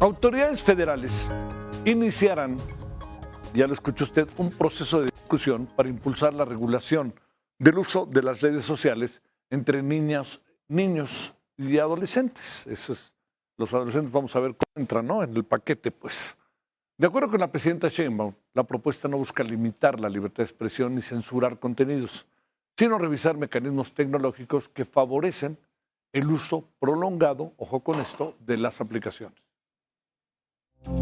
Autoridades federales iniciarán, ya lo escuchó usted, un proceso de discusión para impulsar la regulación del uso de las redes sociales entre niños y adolescentes. Los adolescentes vamos a ver cómo entran, ¿no?, en el paquete, pues. De acuerdo con la presidenta Sheinbaum, la propuesta no busca limitar la libertad de expresión ni censurar contenidos, sino revisar mecanismos tecnológicos que favorecen el uso prolongado, ojo con esto, de las aplicaciones.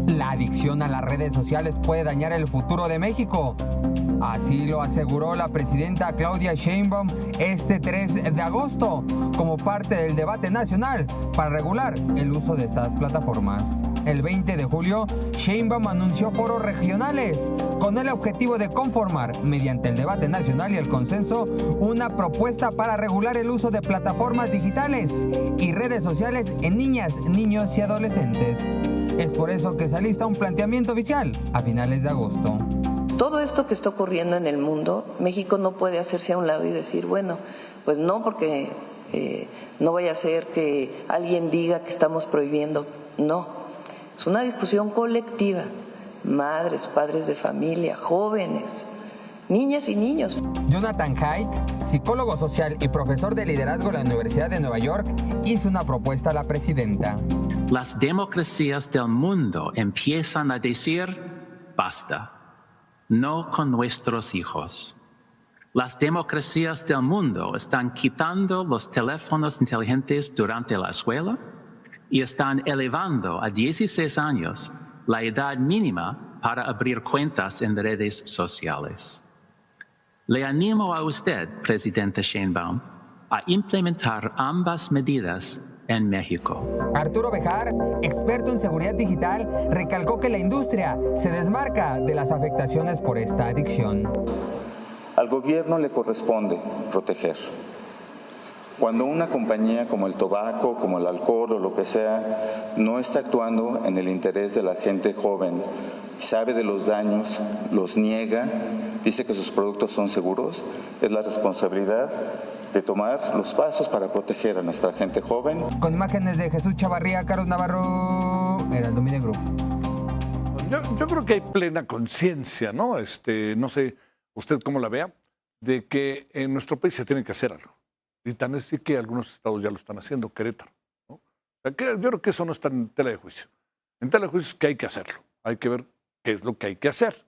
La adicción a las redes sociales puede dañar el futuro de México. Así lo aseguró la presidenta Claudia Sheinbaum este 3 de agosto, como parte del debate nacional para regular el uso de estas plataformas. El 20 de julio, Sheinbaum anunció foros regionales con el objetivo de conformar, mediante el debate nacional y el consenso, una propuesta para regular el uso de plataformas digitales y redes sociales en niñas, niños y adolescentes. Es por eso que se alista un planteamiento oficial a finales de agosto. Todo esto que está ocurriendo en el mundo, México no puede hacerse a un lado y decir, bueno, pues no, porque no vaya a ser que alguien diga que estamos prohibiendo. No, es una discusión colectiva, madres, padres de familia, jóvenes, niñas y niños. Jonathan Haidt, psicólogo social y profesor de liderazgo en la Universidad de Nueva York, hizo una propuesta a la presidenta. Las democracias del mundo empiezan a decir, basta, no con nuestros hijos. Las democracias del mundo están quitando los teléfonos inteligentes durante la escuela y están elevando a 16 años la edad mínima para abrir cuentas en redes sociales. Le animo a usted, Presidenta Sheinbaum, a implementar ambas medidas en México. Arturo Bejar, experto en seguridad digital, recalcó que la industria se desmarca de las afectaciones por esta adicción. Al gobierno le corresponde proteger. Cuando una compañía como el tabaco, como el alcohol o lo que sea, no está actuando en el interés de la gente joven, sabe de los daños, los niega, dice que sus productos son seguros, es la responsabilidad de tomar los pasos para proteger a nuestra gente joven. Con imágenes de Jesús Chavarría, Carlos Navarro, Heraldo Media Group. Yo creo que hay plena conciencia, ¿no? No sé usted cómo la vea, de que en nuestro país se tiene que hacer algo. Y tan es así que algunos estados ya lo están haciendo, Querétaro, ¿no? O sea, que yo creo que eso no está en tela de juicio. En tela de juicio es que hay que hacerlo. Hay que ver qué es lo que hay que hacer.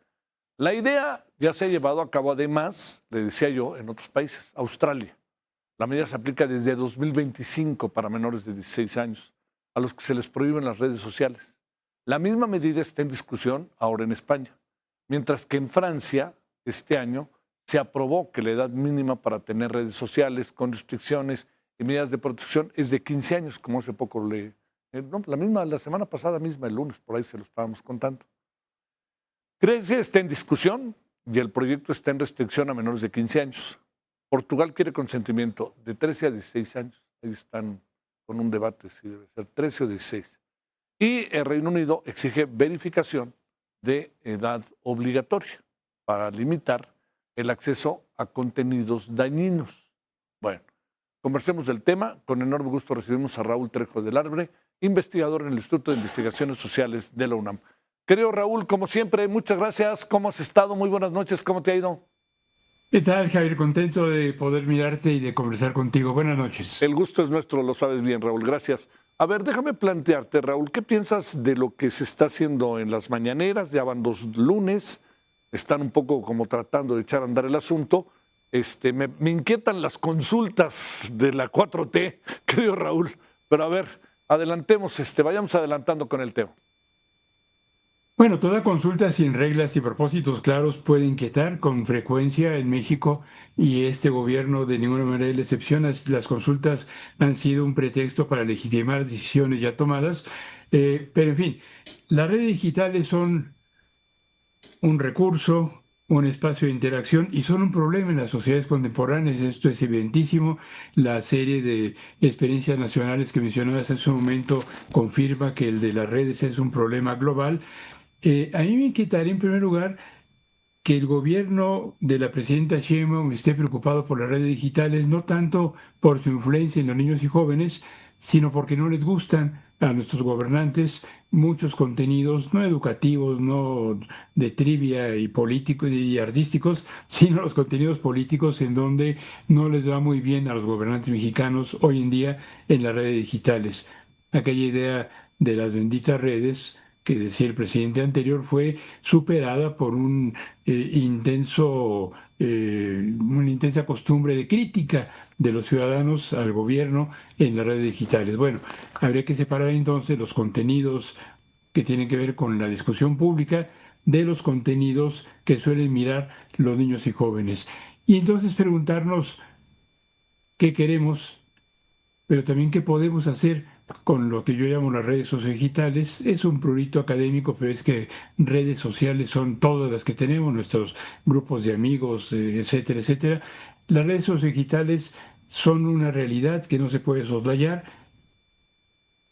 La idea ya se ha llevado a cabo, además, le decía yo, en otros países. Australia. La medida se aplica desde 2025 para menores de 16 años, a los que se les prohíben las redes sociales. La misma medida está en discusión ahora en España, mientras que en Francia, este año, se aprobó que la edad mínima para tener redes sociales con restricciones y medidas de protección es de 15 años, como hace poco la semana pasada misma, el lunes, por ahí se lo estábamos contando. Grecia está en discusión y el proyecto está en restricción a menores de 15 años. Portugal quiere consentimiento de 13 a 16 años. Ahí están con un debate si debe ser 13 o 16. Y el Reino Unido exige verificación de edad obligatoria para limitar el acceso a contenidos dañinos. Bueno, conversemos del tema. Con enorme gusto recibimos a Raúl Trejo del Arbre, investigador en el Instituto de Investigaciones Sociales de la UNAM. Querido Raúl, como siempre, muchas gracias. ¿Cómo has estado? Muy buenas noches. ¿Cómo te ha ido? ¿Qué tal, Javier? Contento de poder mirarte y de conversar contigo. Buenas noches. El gusto es nuestro, lo sabes bien, Raúl. Gracias. A ver, déjame plantearte, Raúl, ¿qué piensas de lo que se está haciendo en las mañaneras? Ya van 2 lunes, están un poco como tratando de echar a andar el asunto. Me inquietan las consultas de la 4T, querido Raúl. Pero a ver, adelantemos, vayamos adelantando con el tema. Bueno, toda consulta sin reglas y propósitos claros puede inquietar con frecuencia en México y este gobierno de ninguna manera es la excepción. Las consultas han sido un pretexto para legitimar decisiones ya tomadas, pero en fin, las redes digitales son un recurso, un espacio de interacción y son un problema en las sociedades contemporáneas. Esto es evidentísimo. La serie de experiencias nacionales que mencionabas hace un momento confirma que el de las redes es un problema global. A mí me inquietaría en primer lugar que el gobierno de la presidenta Sheinbaum esté preocupado por las redes digitales, no tanto por su influencia en los niños y jóvenes, sino porque no les gustan a nuestros gobernantes muchos contenidos no educativos, no de trivia y políticos y artísticos, sino los contenidos políticos en donde no les va muy bien a los gobernantes mexicanos hoy en día en las redes digitales. Aquella idea de las benditas redes que decía el presidente anterior fue superada por una intensa costumbre de crítica de los ciudadanos al gobierno en las redes digitales. Bueno, habría que separar entonces los contenidos que tienen que ver con la discusión pública de los contenidos que suelen mirar los niños y jóvenes. Y entonces preguntarnos qué queremos, pero también qué podemos hacer con lo que yo llamo las redes sociodigitales. Es un prurito académico, pero es que redes sociales son todas las que tenemos, nuestros grupos de amigos, etcétera, etcétera. Las redes sociodigitales son una realidad que no se puede soslayar.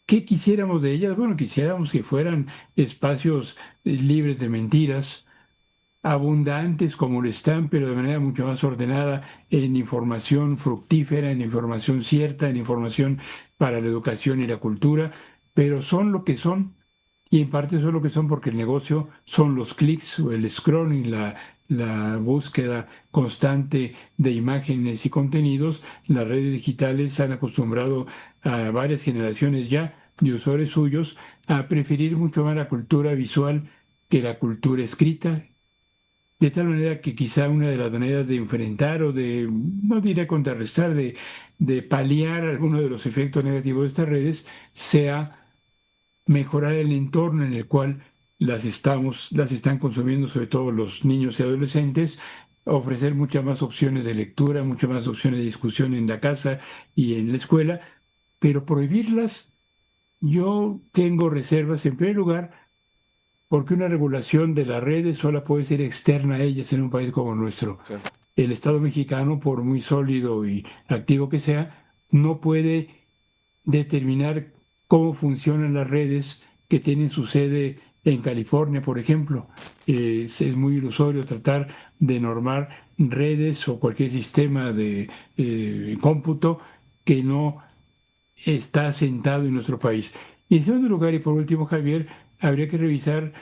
¿Qué quisiéramos de ellas? Bueno, quisiéramos que fueran espacios libres de mentiras, abundantes como lo están, pero de manera mucho más ordenada en información fructífera, en información cierta, en información para la educación y la cultura, pero son lo que son, y en parte son lo que son porque el negocio son los clics o el scrolling, la búsqueda constante de imágenes y contenidos. Las redes digitales han acostumbrado a varias generaciones ya de usuarios suyos a preferir mucho más la cultura visual que la cultura escrita, de tal manera que quizá una de las maneras de enfrentar o de, no diré contrarrestar, de paliar algunos de los efectos negativos de estas redes sea mejorar el entorno en el cual las están consumiendo, sobre todo los niños y adolescentes, ofrecer muchas más opciones de lectura, muchas más opciones de discusión en la casa y en la escuela, pero prohibirlas, yo tengo reservas en primer lugar, porque una regulación de las redes sola puede ser externa a ellas en un país como el nuestro. Sí. El Estado mexicano, por muy sólido y activo que sea, no puede determinar cómo funcionan las redes que tienen su sede en California, por ejemplo. Es muy ilusorio tratar de normar redes o cualquier sistema de cómputo que no está asentado en nuestro país. Y en segundo lugar, y por último, Javier, habría que revisar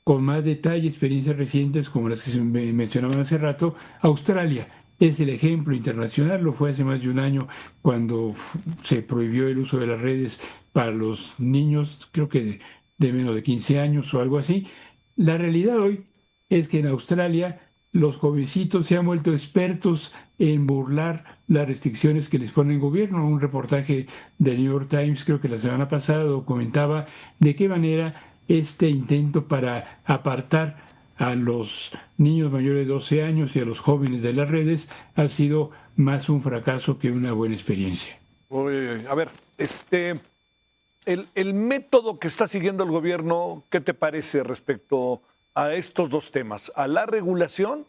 con más detalle experiencias recientes como las que se mencionaban hace rato. Australia es el ejemplo internacional, lo fue hace más de un año cuando se prohibió el uso de las redes para los niños, creo que de menos de 15 años o algo así. La realidad hoy es que en Australia los jovencitos se han vuelto expertos en burlar las restricciones que les pone el gobierno. Un reportaje del New York Times, creo que la semana pasada, documentaba de qué manera este intento para apartar a los niños mayores de 12 años y a los jóvenes de las redes ha sido más un fracaso que una buena experiencia. A ver, el método que está siguiendo el gobierno, ¿qué te parece respecto a estos dos temas? A la regulación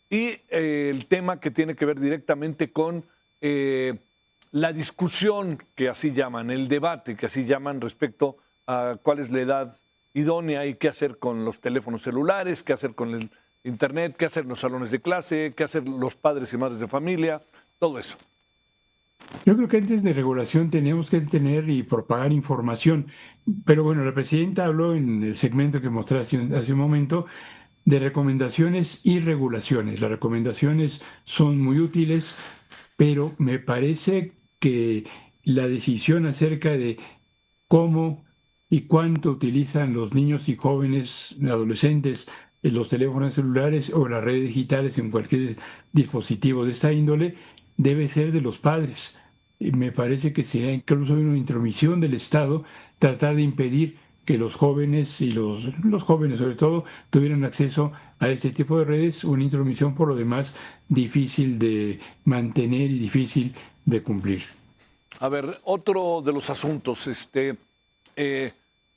y el tema que tiene que ver directamente con la discusión, que así llaman, el debate, que así llaman respecto a cuál es la edad idónea y qué hacer con los teléfonos celulares, qué hacer con el internet, qué hacer en los salones de clase, qué hacer los padres y madres de familia, todo eso. Yo creo que antes de regulación tenemos que tener y propagar información. Pero bueno, la presidenta habló en el segmento que mostraste hace un momento de recomendaciones y regulaciones. Las recomendaciones son muy útiles, pero me parece que la decisión acerca de cómo y cuánto utilizan los niños y jóvenes, adolescentes, los teléfonos celulares o las redes digitales en cualquier dispositivo de esta índole, debe ser de los padres. Y me parece que sería incluso una intromisión del Estado tratar de impedir que los jóvenes y los jóvenes sobre todo tuvieran acceso a este tipo de redes, una intromisión por lo demás difícil de mantener y difícil de cumplir. A ver, otro de los asuntos,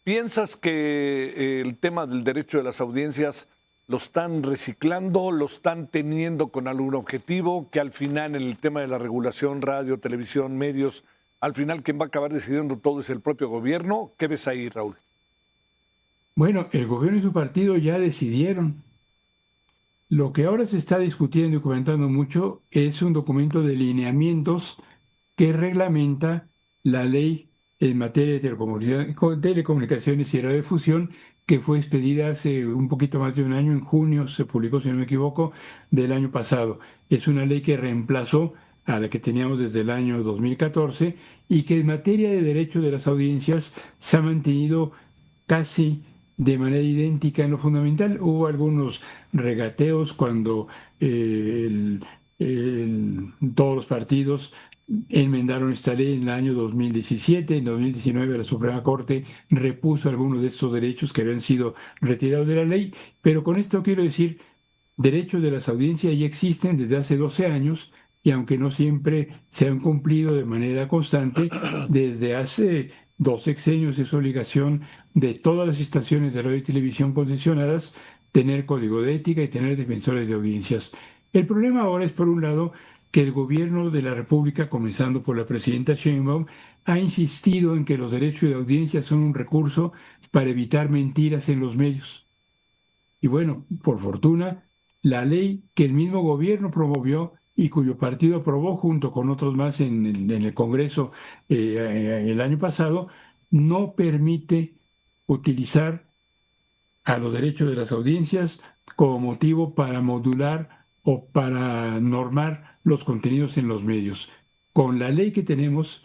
¿piensas que el tema del derecho de las audiencias lo están reciclando, lo están teniendo con algún objetivo, que al final en el tema de la regulación, radio, televisión, medios, al final quien va a acabar decidiendo todo es el propio gobierno? ¿Qué ves ahí, Raúl? Bueno, el gobierno y su partido ya decidieron. Lo que ahora se está discutiendo y comentando mucho es un documento de lineamientos que reglamenta la ley en materia de telecomunicaciones y radiodifusión, que fue expedida hace un poquito más de un año, en junio se publicó, si no me equivoco, del año pasado. Es una ley que reemplazó a la que teníamos desde el año 2014 y que en materia de derecho de las audiencias se ha mantenido casi de manera idéntica en lo fundamental. Hubo algunos regateos cuando todos los partidos enmendaron esta ley en el año 2017. En 2019 la Suprema Corte repuso algunos de estos derechos que habían sido retirados de la ley, pero con esto quiero decir, derechos de las audiencias ya existen desde hace 12 años y aunque no siempre se han cumplido de manera constante, desde hace 2 sexenios es obligación de todas las estaciones de radio y televisión concesionadas tener código de ética y tener defensores de audiencias. El problema ahora es, por un lado, que el gobierno de la República, comenzando por la presidenta Sheinbaum, ha insistido en que los derechos de audiencia son un recurso para evitar mentiras en los medios. Y bueno, por fortuna, la ley que el mismo gobierno promovió y cuyo partido aprobó junto con otros más en el Congreso el año pasado, no permite utilizar a los derechos de las audiencias como motivo para modular o para normar los contenidos en los medios. Con la ley que tenemos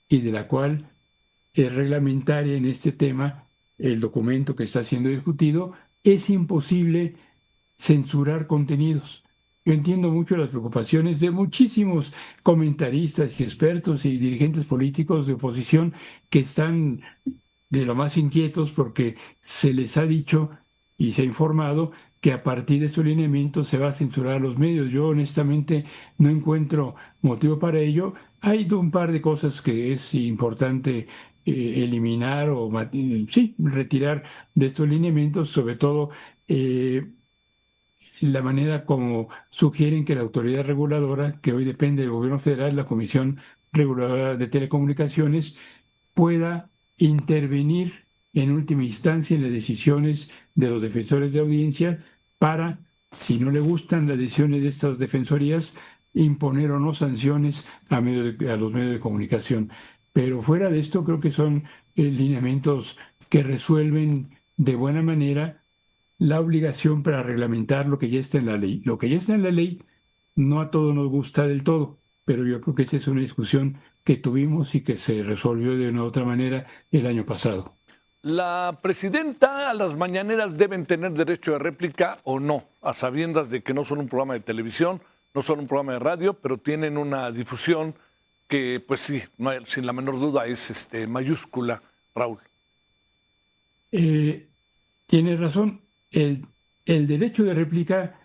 y de la cual es reglamentaria en este tema, el documento que está siendo discutido, es imposible censurar contenidos. Yo entiendo mucho las preocupaciones de muchísimos comentaristas y expertos y dirigentes políticos de oposición que están de lo más inquietos porque se les ha dicho y se ha informado que a partir de estos lineamientos se va a censurar a los medios. Yo honestamente no encuentro motivo para ello. Hay un par de cosas que es importante eliminar o sí, retirar de estos lineamientos, sobre todo la manera como sugieren que la autoridad reguladora, que hoy depende del gobierno federal, la Comisión Reguladora de Telecomunicaciones, pueda intervenir en última instancia en las decisiones de los defensores de audiencia para, si no le gustan las decisiones de estas defensorías, imponer o no sanciones a los medios de comunicación. Pero fuera de esto, creo que son lineamientos que resuelven de buena manera la obligación para reglamentar lo que ya está en la ley. Lo que ya está en la ley no a todos nos gusta del todo, pero yo creo que esa es una discusión que tuvimos y que se resolvió de una u otra manera el año pasado. ¿La presidenta a las mañaneras deben tener derecho de réplica o no? A sabiendas de que no son un programa de televisión, no son un programa de radio, pero tienen una difusión que, pues sí, sin la menor duda es mayúscula, Raúl. Tienes razón. El derecho de réplica,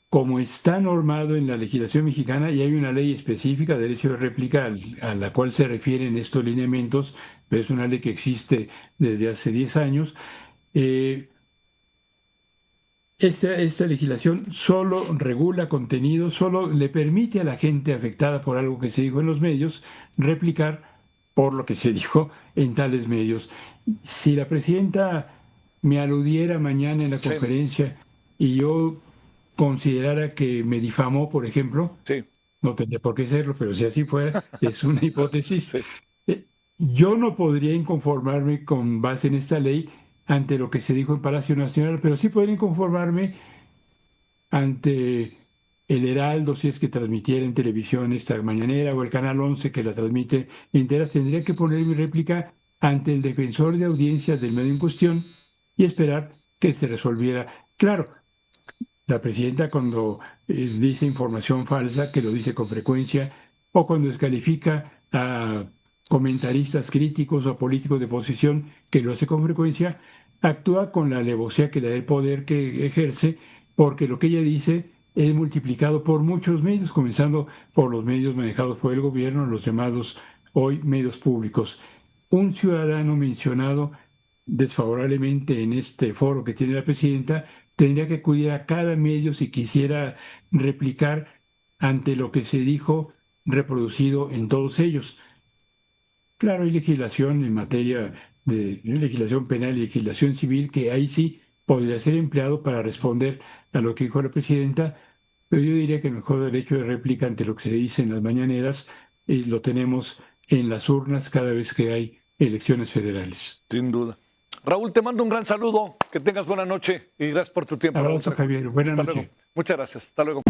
como está normado en la legislación mexicana, y hay una ley específica de derecho de réplica a la cual se refieren estos lineamientos, pero es una ley que existe desde hace 10 años, esta legislación solo regula contenido, solo le permite a la gente afectada por algo que se dijo en los medios replicar por lo que se dijo en tales medios. Si la presidenta me aludiera mañana en la conferencia y yo considerara que me difamó, por ejemplo, no tendría por qué serlo, pero si así fuera, es una hipótesis. Yo no podría inconformarme con base en esta ley ante lo que se dijo en Palacio Nacional, pero sí podría inconformarme ante el Heraldo, si es que transmitiera en televisión esta mañanera, o el Canal 11 que la transmite enteras. Tendría que poner mi réplica ante el defensor de audiencias del medio en cuestión y esperar que se resolviera. Claro, la presidenta cuando dice información falsa, que lo dice con frecuencia, o cuando descalifica a comentaristas críticos o políticos de oposición, que lo hace con frecuencia, actúa con la alevosía que le da el poder que ejerce, porque lo que ella dice es multiplicado por muchos medios, comenzando por los medios manejados por el gobierno, los llamados hoy medios públicos. Un ciudadano mencionado desfavorablemente en este foro que tiene la presidenta tendría que acudir a cada medio si quisiera replicar ante lo que se dijo reproducido en todos ellos. Claro, hay legislación en materia de legislación penal y legislación civil que ahí sí podría ser empleado para responder a lo que dijo la presidenta, pero yo diría que el mejor derecho de réplica ante lo que se dice en las mañaneras lo tenemos en las urnas cada vez que hay elecciones federales. Sin duda. Raúl, te mando un gran saludo, que tengas buena noche y gracias por tu tiempo. Abrazo, Javier. Buenas noches. Muchas gracias. Hasta luego.